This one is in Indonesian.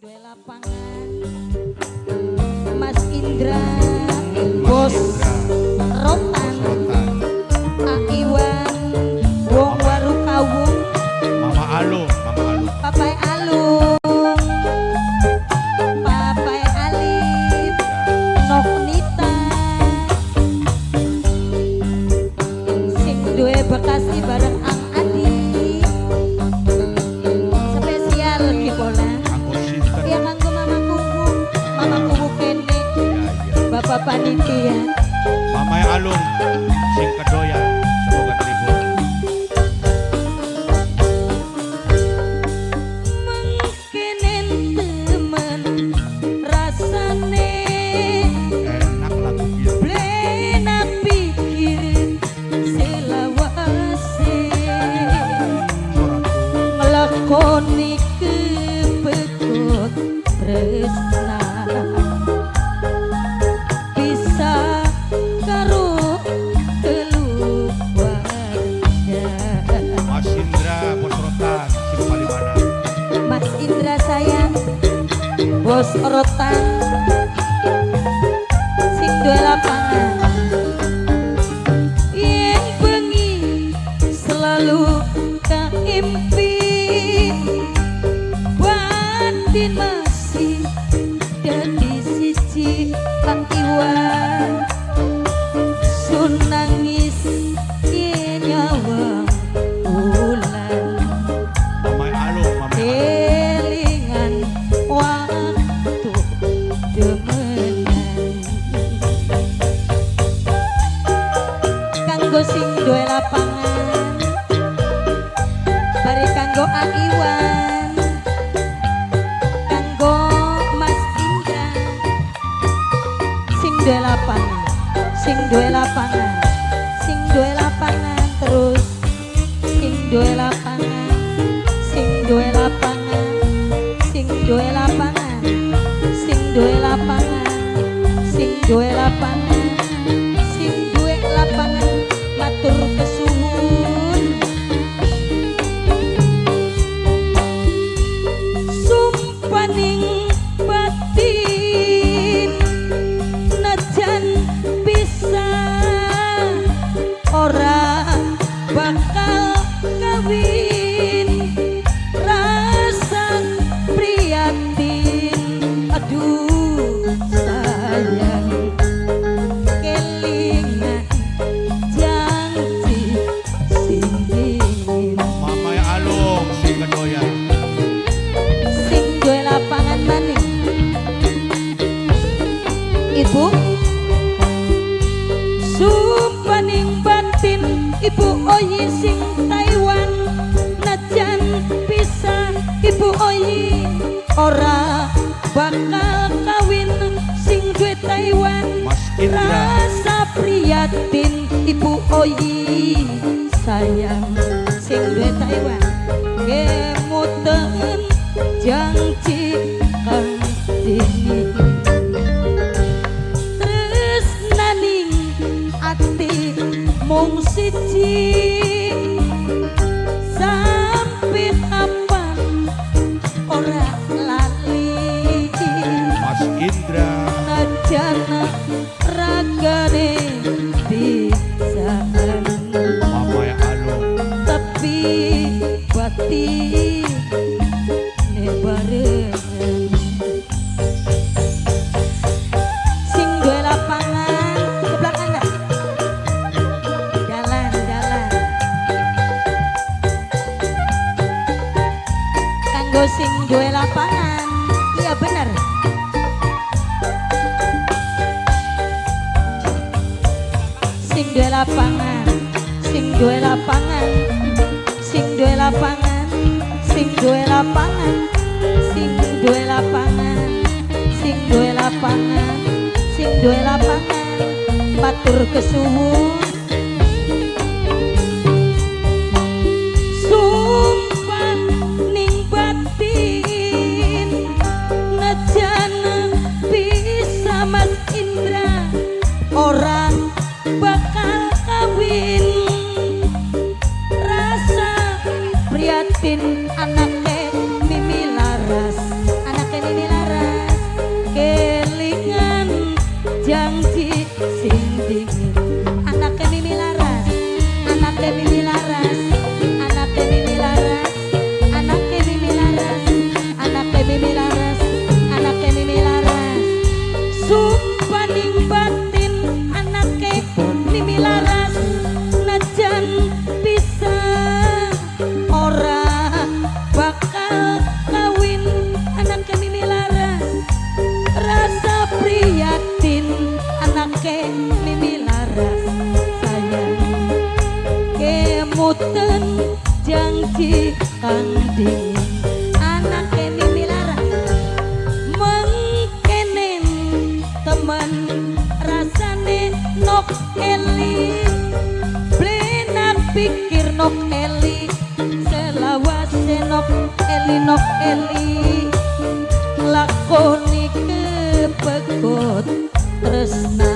duwe lapangan Mas Indra Bos Rotan Aiwan Wong Waru Kawung Mama Alung Papai Alung Papai Alif Noknita sing duwe Bekasi bareng Ang Adi spesial Kibola ya kanggo Mama Kubu kene Bapak Panitia Mama Alung sing kedoyan semoga terhibur. Mengkenen temen rasane Enak lagu gitu. blenak pikir selawase ngelakoni kepekut tresna bisa karo keluarga. Mas Indra Bos Rotan sing Palimanan. Mas Indra sayang Bos Rotan sing duwe lapangan yen bengi selalu kaimpi batin masih dadi siji Kang Iwan sun nangis yen nyawang bulan Mama Alung kelingan waktu demenan kanggo sing duwe lapangan bari kanggo Aiwan kanggo Mas Indra sing duwe lapangan sing duwe lapangan sing duwe lapangan terus sing duwe lapangan sing duwe lapangan sing duwe lapangan sing duwe lapangan sing duwe lapangan sing duwe lapangan matur kesuwun sumpaning batin najan bisa ora bakal kawin rasa prihatin aduh sayang kelingan janji sing Mama Alung sing kedoyan. sing duwe lapangan maning Ibu sumpaning batin Ibu Oyi sing Taiwan najan bisa Ibu Oyi ora bakal kawin sing duwe Taiwan Mas Indra rasa prihatin Ibu Oyi sayang sing duwe Taiwan kemuten janji kang dini tresnaning ati mung siji sampai kapan ora lali Mas Indra najan ragane pisan Mama Alung tapi batin ne barengan sing duwe lapangan ke belakang enggak jalan kanggo sing duwe lapangan iya bener sing duwe lapangan sing duwe lapangan sing duwe lapangan sing duwe lapangan sing duwe lapangan sing duwe lapangan sing duwe lapangan matur kesuwun sumpah ning batin najan bisa Mas Indra orang bakal kawin rasa prihatin anaknya Mimi Laras anaknya ini dingin anak ini milara mengkenen temen rasane nok eli blenak pikir nok eli selawase nok eli lakoni kepekut tresna